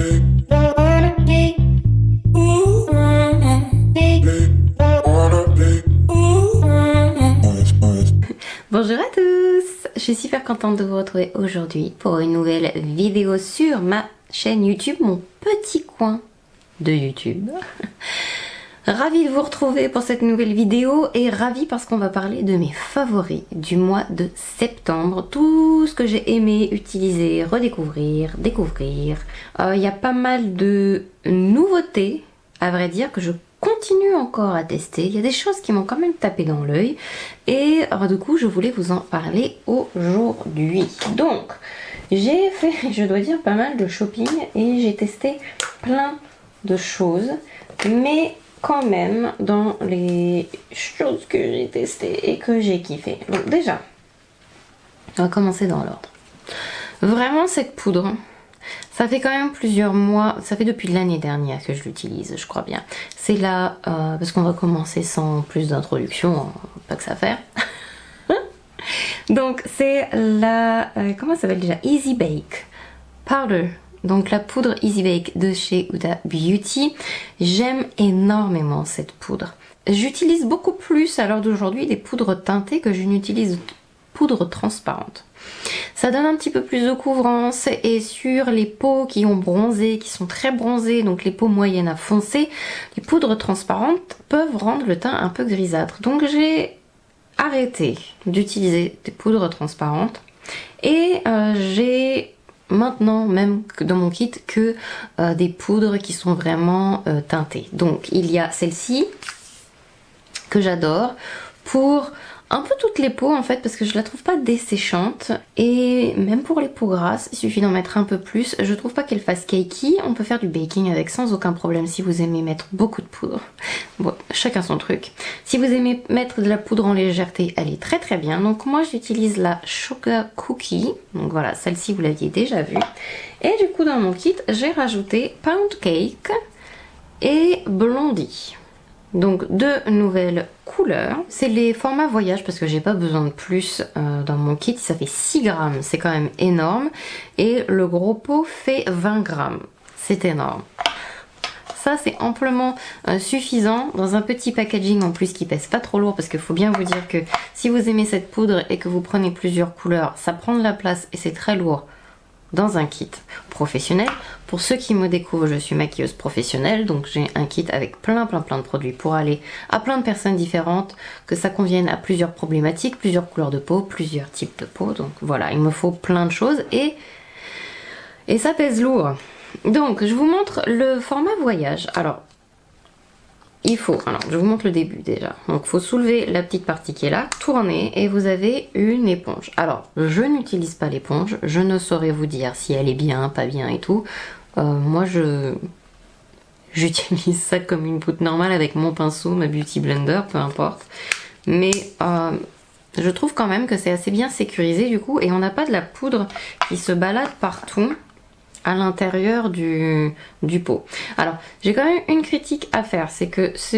Bonjour à tous, je suis super contente de vous retrouver aujourd'hui pour une nouvelle vidéo sur ma chaîne YouTube, mon petit coin de YouTube. Ravie de vous retrouver pour cette nouvelle vidéo et ravie parce qu'on va parler de mes favoris du mois de septembre. Tout ce que j'ai aimé utiliser, redécouvrir, découvrir. Il y a pas mal de nouveautés, à vrai dire, que je continue encore à tester. Il y a des choses qui m'ont quand même tapé dans l'œil. Et du coup, je voulais vous en parler aujourd'hui. Donc, j'ai fait, je dois dire, pas mal de shopping et j'ai testé plein de choses. Mais quand même dans les choses que j'ai testées et que j'ai kiffé. Donc déjà, on va commencer dans l'ordre. Vraiment cette poudre, ça fait quand même plusieurs mois, ça fait depuis l'année dernière que je l'utilise, je crois bien. C'est là, parce qu'on va commencer sans plus d'introduction, pas que ça faire. Donc c'est la, comment ça s'appelle déjà, Easy Bake Powder. Donc la poudre Easy Bake de chez Huda Beauty. J'aime énormément cette poudre. J'utilise beaucoup plus à l'heure d'aujourd'hui des poudres teintées que je n'utilise de poudre transparente. Ça donne un petit peu plus de couvrance et sur les peaux qui ont bronzé, qui sont très bronzées, donc les peaux moyennes à foncées, les poudres transparentes peuvent rendre le teint un peu grisâtre. Donc j'ai arrêté d'utiliser des poudres transparentes et j'ai maintenant même dans mon kit que des poudres qui sont vraiment teintées. Donc il y a celle-ci que j'adore pour un peu toutes les peaux en fait, parce que je la trouve pas desséchante et même pour les peaux grasses il suffit d'en mettre un peu plus. Je trouve pas qu'elle fasse cakey, on peut faire du baking avec sans aucun problème si vous aimez mettre beaucoup de poudre. Bon, chacun son truc. Si vous aimez mettre de la poudre en légèreté, elle est très très bien. Donc moi j'utilise la Sugar Cookie, donc voilà, celle-ci vous l'aviez déjà vue. Et du coup dans mon kit j'ai rajouté Pound Cake et Blondie. Donc deux nouvelles couleurs. C'est les formats voyage parce que j'ai pas besoin de plus dans mon kit. Ça fait 6 grammes, c'est quand même énorme. Et le gros pot fait 20 grammes. C'est énorme. Ça c'est amplement suffisant dans un petit packaging en plus qui pèse pas trop lourd, parce qu'il faut bien vous dire que si vous aimez cette poudre et que vous prenez plusieurs couleurs, ça prend de la place et c'est très lourd dans un kit professionnel. Pour ceux qui me découvrent, je suis maquilleuse professionnelle, donc j'ai un kit avec plein de produits pour aller à plein de personnes différentes, que ça convienne à plusieurs problématiques, plusieurs couleurs de peau, plusieurs types de peau. Donc voilà, il me faut plein de choses et ça pèse lourd. Donc je vous montre le format voyage. Alors je vous montre le début déjà. Donc il faut soulever la petite partie qui est là, tourner et vous avez une éponge. Alors je n'utilise pas l'éponge, je ne saurais vous dire si elle est bien, pas bien et tout. Moi j'utilise ça comme une poutre normale avec mon pinceau, ma beauty blender, peu importe. Mais je trouve quand même que c'est assez bien sécurisé du coup et on n'a pas de la poudre qui se balade partout à l'intérieur du pot. Alors j'ai quand même une critique à faire, c'est que ce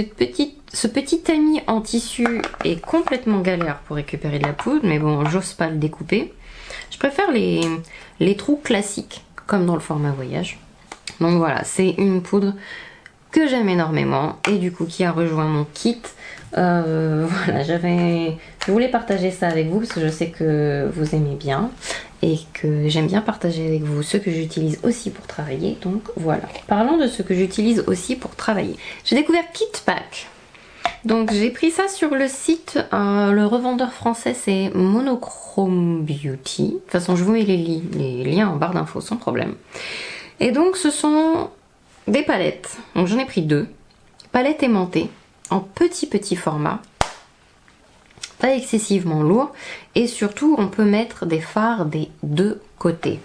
petit tamis en tissu est complètement galère pour récupérer de la poudre, mais bon, j'ose pas le découper. Je préfère les trous classiques comme dans le format voyage. Donc voilà, c'est une poudre que j'aime énormément et du coup qui a rejoint mon kit. Voilà, je voulais partager ça avec vous parce que je sais que vous aimez bien et que j'aime bien partager avec vous ce que j'utilise aussi pour travailler. Donc voilà, parlons de ce que j'utilise aussi pour travailler. J'ai découvert KitPak. Donc j'ai pris ça sur le site, le revendeur français c'est Monochrome Beauty. De toute façon je vous mets les liens en barre d'infos sans problème. Et donc ce sont des palettes, donc j'en ai pris 2. Palettes aimantées en petit format, pas excessivement lourd, et surtout on peut mettre des fards des deux côtés.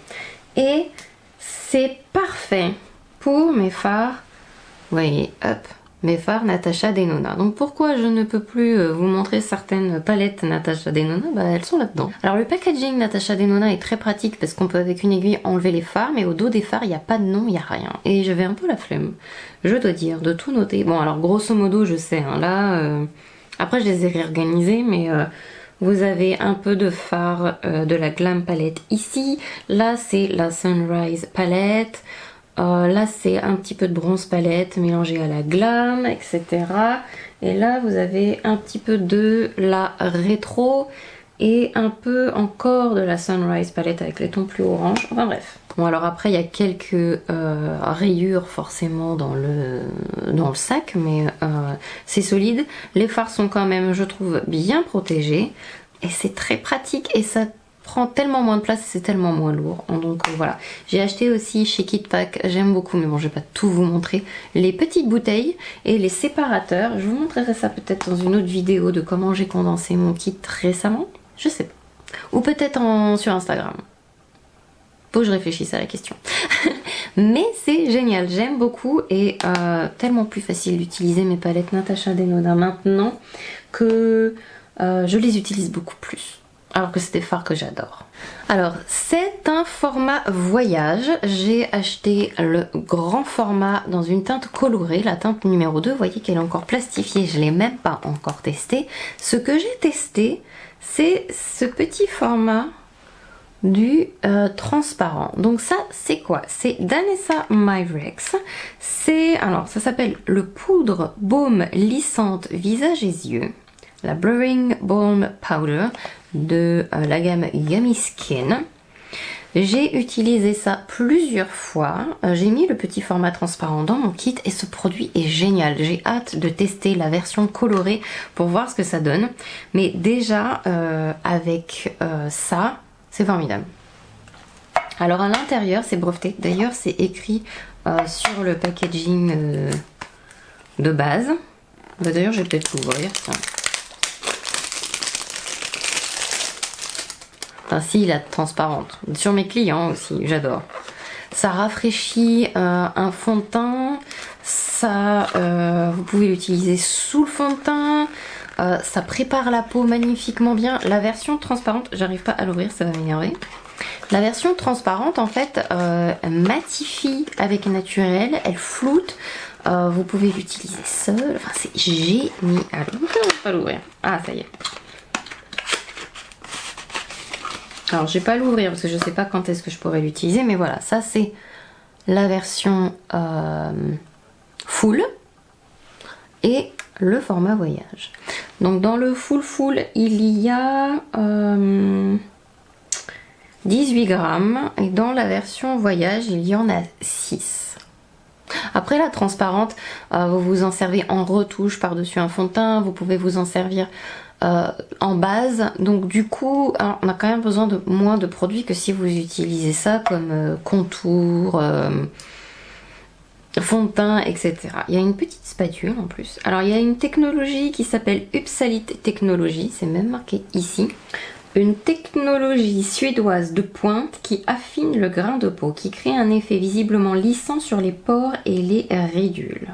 Et c'est parfait pour mes fards, vous voyez, hop, mes fards Natasha Denona. Donc pourquoi je ne peux plus vous montrer certaines palettes Natasha Denona? Bah elles sont là-dedans. Alors le packaging Natasha Denona est très pratique parce qu'on peut avec une aiguille enlever les fards, mais au dos des fards il n'y a pas de nom, il n'y a rien. Et j'avais un peu la flemme, je dois dire, de tout noter. Bon alors grosso modo je sais, hein, là, après je les ai réorganisés, mais vous avez un peu de fard de la Glam Palette ici. Là c'est la Sunrise Palette. Là c'est un petit peu de bronze palette mélangé à la glam, etc. Et là vous avez un petit peu de la rétro et un peu encore de la Sunrise palette avec les tons plus orange. Enfin bref. Bon alors après il y a quelques rayures forcément dans le sac, mais c'est solide. Les fards sont quand même, je trouve, bien protégés. Et c'est très pratique et ça prend tellement moins de place et c'est tellement moins lourd. Donc voilà. J'ai acheté aussi chez Kitpak, j'aime beaucoup, mais bon je vais pas tout vous montrer, les petites bouteilles et les séparateurs. Je vous montrerai ça peut-être dans une autre vidéo de comment j'ai condensé mon kit récemment. Je sais pas. Ou peut-être sur Instagram. Faut que je réfléchisse à la question. Mais c'est génial, j'aime beaucoup et tellement plus facile d'utiliser mes palettes Natasha Denona maintenant que je les utilise beaucoup plus. Alors que c'est des fards que j'adore. Alors c'est un format voyage. J'ai acheté le grand format dans une teinte colorée, la teinte numéro 2. Vous voyez qu'elle est encore plastifiée, je ne l'ai même pas encore testé. Ce que j'ai testé, c'est ce petit format du transparent. Donc ça c'est quoi? C'est d'Anessa Myrex. Alors ça s'appelle le poudre baume lissante visage et yeux. La Blurring Balm Powder de la gamme Yummy Skin. J'ai utilisé ça plusieurs fois. J'ai mis le petit format transparent dans mon kit et ce produit est génial. J'ai hâte de tester la version colorée pour voir ce que ça donne. Mais déjà avec ça, c'est formidable. Alors à l'intérieur, c'est breveté. D'ailleurs, c'est écrit sur le packaging de base. D'ailleurs, je vais peut-être l'ouvrir. Si, la transparente. Sur mes clients aussi, j'adore. Ça rafraîchit un fond de teint. Ça, vous pouvez l'utiliser sous le fond de teint. Ça prépare la peau magnifiquement bien. La version transparente, j'arrive pas à l'ouvrir, ça va m'énerver. La version transparente, en fait, matifie avec naturel. Elle floute. Vous pouvez l'utiliser seul. Enfin, c'est génial. Je vais pas l'ouvrir. Ah, ça y est. Alors je vais pas l'ouvrir parce que je sais pas quand est-ce que je pourrais l'utiliser, mais voilà, ça c'est la version full et le format voyage. Donc dans le full il y a 18 grammes et dans la version voyage il y en a 6. Après la transparente, vous vous en servez en retouche par-dessus un fond de teint, vous pouvez vous en servir en base, donc du coup on a quand même besoin de moins de produits que si vous utilisez ça comme contour, fond de teint, etc. Il y a une petite spatule en plus. Alors il y a une technologie qui s'appelle Upsalit Technology, c'est même marqué ici. Une technologie suédoise de pointe qui affine le grain de peau, qui crée un effet visiblement lissant sur les pores et les ridules.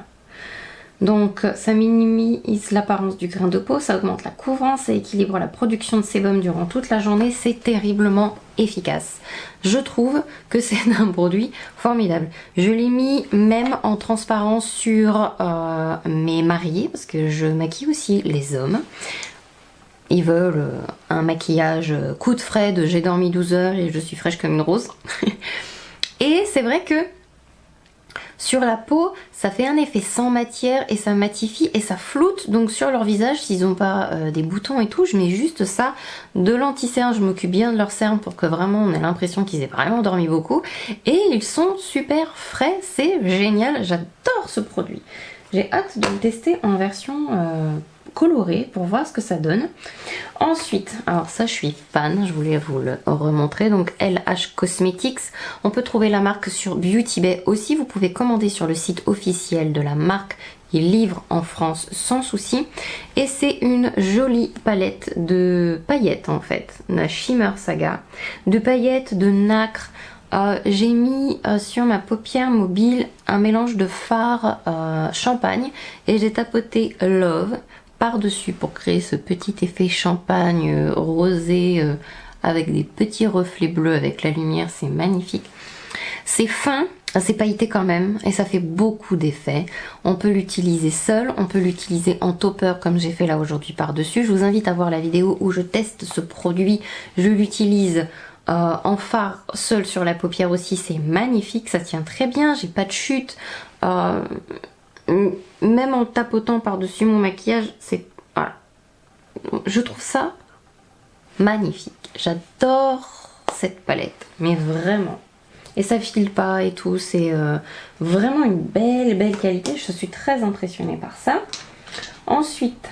Donc ça minimise l'apparence du grain de peau, ça augmente la couvrance et équilibre la production de sébum durant toute la journée, c'est terriblement efficace. Je trouve que c'est un produit formidable. Je l'ai mis même en transparent sur mes mariés, parce que je maquille aussi les hommes. Ils veulent un maquillage coup de frais de j'ai dormi 12 heures et je suis fraîche comme une rose. Et c'est vrai que sur la peau, ça fait un effet sans matière et ça matifie et ça floute. Donc sur leur visage, s'ils n'ont pas des boutons et tout, je mets juste ça, de l'anti-cerne. Je m'occupe bien de leurs cernes pour que vraiment on ait l'impression qu'ils aient vraiment dormi beaucoup. Et ils sont super frais, c'est génial, j'adore ce produit. J'ai hâte de le tester en version colorée pour voir ce que ça donne. Ensuite, alors ça je suis fan, je voulais vous le remontrer, donc LH Cosmetics, on peut trouver la marque sur Beauty Bay aussi, vous pouvez commander sur le site officiel de la marque, ils livrent en France sans souci, et c'est une jolie palette de paillettes en fait, la Shimmer Saga, de paillettes, de nacre. J'ai mis sur ma paupière mobile un mélange de fard champagne et j'ai tapoté Love par-dessus pour créer ce petit effet champagne rosé avec des petits reflets bleus avec la lumière, c'est magnifique. C'est fin, c'est pailleté quand même et ça fait beaucoup d'effets. On peut l'utiliser seul, on peut l'utiliser en topper comme j'ai fait là aujourd'hui par-dessus. Je vous invite à voir la vidéo où je teste ce produit. Je l'utilise en fard seul sur la paupière aussi, c'est magnifique, ça tient très bien, j'ai pas de chute. Même en tapotant par-dessus mon maquillage, c'est... Voilà. Je trouve ça magnifique. J'adore cette palette, mais vraiment. Et ça file pas et tout, c'est vraiment une belle qualité. Je suis très impressionnée par ça. Ensuite,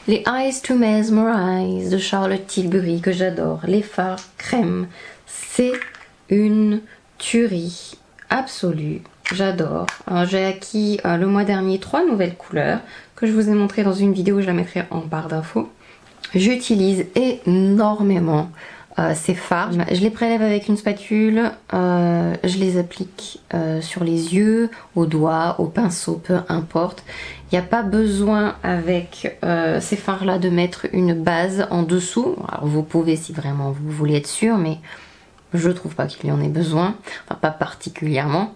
les Eyes to Mesmerize de Charlotte Tilbury que j'adore. Les fards crème, c'est une tuerie absolue. J'adore. J'ai acquis le mois dernier 3 nouvelles couleurs que je vous ai montré dans une vidéo, je la mettrai en barre d'infos. J'utilise énormément ces fards. Je les prélève avec une spatule, je les applique sur les yeux, aux doigts, au pinceau, peu importe. Il n'y a pas besoin avec ces fards là de mettre une base en dessous. Alors vous pouvez si vraiment vous voulez être sûr, mais je trouve pas qu'il y en ait besoin, enfin pas particulièrement.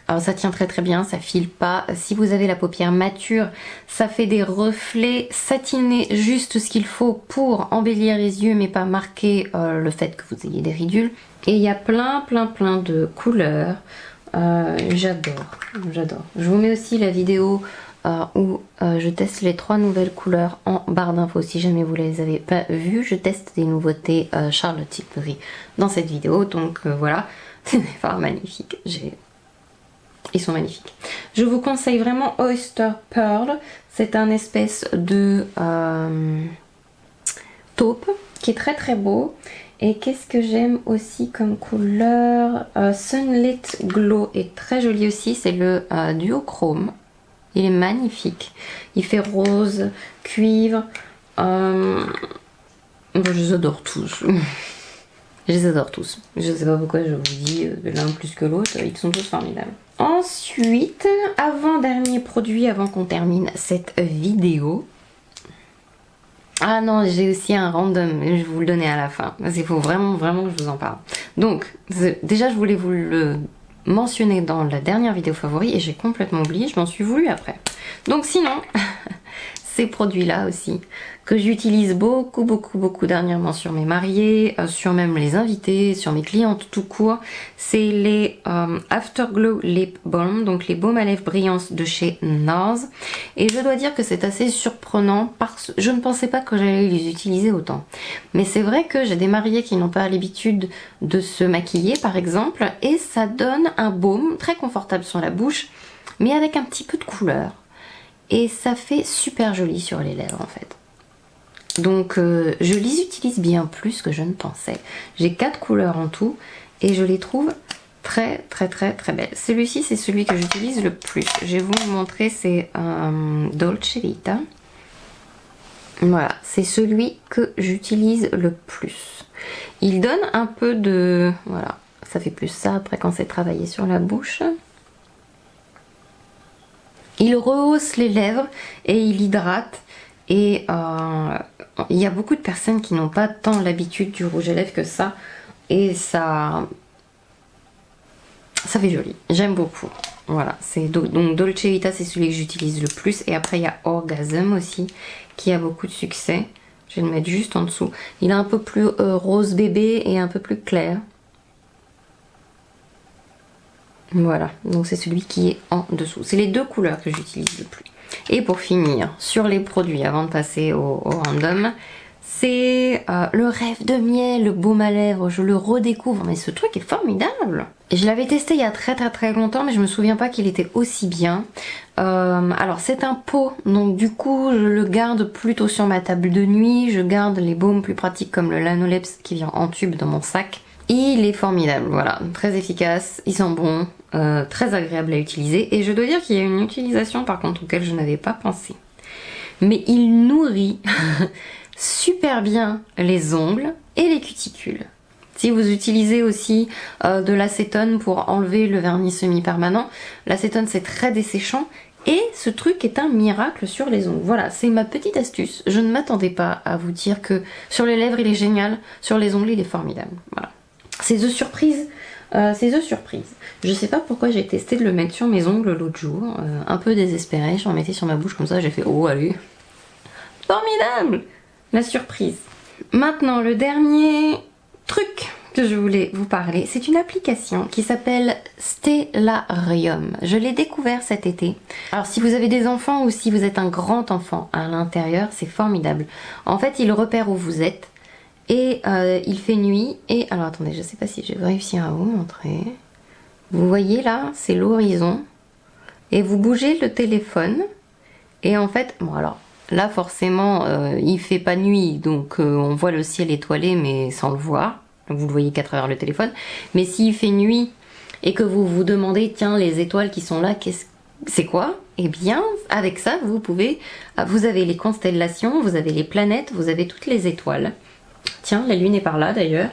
Alors ça tient très bien, ça file pas. Si vous avez la paupière mature, ça fait des reflets satinés, juste ce qu'il faut pour embellir les yeux, mais pas marquer le fait que vous ayez des ridules. Et il y a plein de couleurs. J'adore. Je vous mets aussi la vidéo où je teste les 3 nouvelles couleurs en barre d'infos si jamais vous les avez pas vues. Je teste des nouveautés Charlotte Tilbury dans cette vidéo, donc voilà, c'est des fards magnifiques. Ils sont magnifiques. Je vous conseille vraiment Oyster Pearl. C'est un espèce de taupe qui est très beau. Et qu'est-ce que j'aime aussi comme couleur, Sunlit Glow est très joli aussi. C'est le duochrome. Il est magnifique. Il fait rose, cuivre. Je les adore tous. Je les adore tous. Je sais pas pourquoi je vous dis l'un plus que l'autre. Ils sont tous formidables. Ensuite, avant-dernier produit avant qu'on termine cette vidéo. Ah non, j'ai aussi un random, je vais vous le donner à la fin. Parce qu'il faut vraiment que je vous en parle. Donc, déjà je voulais vous le mentionner dans la dernière vidéo favori et j'ai complètement oublié, je m'en suis voulu après. Donc sinon, ces produits-là aussi, que j'utilise beaucoup dernièrement sur mes mariés, sur même les invités, sur mes clientes tout court, c'est les Afterglow Lip Balm, donc les baumes à lèvres brillantes de chez NARS. Et je dois dire que c'est assez surprenant parce que je ne pensais pas que j'allais les utiliser autant. Mais c'est vrai que j'ai des mariés qui n'ont pas l'habitude de se maquiller par exemple, et ça donne un baume très confortable sur la bouche, mais avec un petit peu de couleur. Et ça fait super joli sur les lèvres en fait. Donc je les utilise bien plus que je ne pensais. J'ai 4 couleurs en tout et je les trouve très belles. Celui-ci c'est celui que j'utilise le plus. Je vais vous le montrer, c'est Dolce Vita. Voilà, c'est celui que j'utilise le plus. Il donne un peu de... Voilà, ça fait plus ça après quand c'est travaillé sur la bouche. Il rehausse les lèvres et il hydrate. Et il y a beaucoup de personnes qui n'ont pas tant l'habitude du rouge à lèvres que ça. Et ça fait joli. J'aime beaucoup. Voilà. Donc Dolce Vita, c'est celui que j'utilise le plus. Et après, il y a Orgasm aussi, qui a beaucoup de succès. Je vais le mettre juste en dessous. Il est un peu plus rose bébé et un peu plus clair. Voilà, donc c'est celui qui est en dessous. C'est les 2 couleurs que j'utilise le plus. Et pour finir, sur les produits, avant de passer au random, c'est le rêve de miel, le baume à lèvres. Je le redécouvre, mais ce truc est formidable. Et je l'avais testé il y a très longtemps, mais je me souviens pas qu'il était aussi bien. Alors c'est un pot, donc du coup je le garde plutôt sur ma table de nuit. Je garde les baumes plus pratiques comme le Lanoleps qui vient en tube dans mon sac. Il est formidable, voilà, très efficace, il sent bon, très agréable à utiliser. Et je dois dire qu'il y a une utilisation par contre auquel je n'avais pas pensé. Mais il nourrit super bien les ongles et les cuticules. Si vous utilisez aussi de l'acétone pour enlever le vernis semi-permanent, l'acétone c'est très desséchant. Et ce truc est un miracle sur les ongles. Voilà, c'est ma petite astuce. Je ne m'attendais pas à vous dire que sur les lèvres il est génial, sur les ongles il est formidable. Voilà. C'est The Surprise. Je sais pas pourquoi j'ai testé de le mettre sur mes ongles l'autre jour. Un peu désespérée, j'en mettais sur ma bouche comme ça, j'ai fait oh allez. Formidable. La surprise. Maintenant, le dernier truc que je voulais vous parler, c'est une application qui s'appelle Stellarium. Je l'ai découvert cet été. Alors si vous avez des enfants ou si vous êtes un grand enfant à l'intérieur, c'est formidable. En fait, il repère où vous êtes et il fait nuit. Et alors attendez, je sais pas si je vais réussir à vous montrer. Vous voyez là, c'est l'horizon. Et vous bougez le téléphone. Et en fait, bon alors, là forcément, il fait pas nuit, donc on voit le ciel étoilé, mais sans le voir. Vous le voyez 4 heures le téléphone. Mais s'il fait nuit et que vous vous demandez, tiens, les étoiles qui sont là, c'est quoi? Eh bien, avec ça, vous avez les constellations, vous avez les planètes, vous avez toutes les étoiles. Tiens, la Lune est par là d'ailleurs.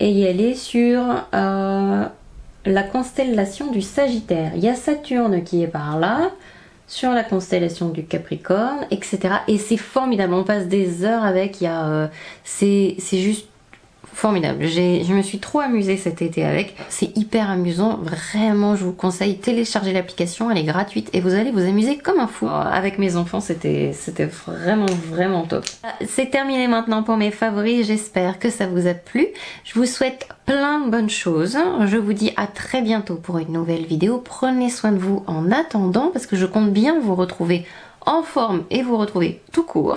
Et elle est sur la constellation du Sagittaire. Il y a Saturne qui est par là, sur la constellation du Capricorne, etc. Et c'est formidable, on passe des heures avec, c'est juste formidable. Je me suis trop amusée cet été avec. C'est hyper amusant. Vraiment, je vous conseille, télécharger l'application. Elle est gratuite et vous allez vous amuser comme un fou. Avec mes enfants, c'était vraiment top. C'est terminé maintenant pour mes favoris. J'espère que ça vous a plu. Je vous souhaite plein de bonnes choses. Je vous dis à très bientôt pour une nouvelle vidéo. Prenez soin de vous en attendant parce que je compte bien vous retrouver en forme et vous retrouver tout court.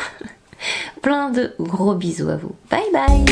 Plein de gros bisous à vous. Bye bye.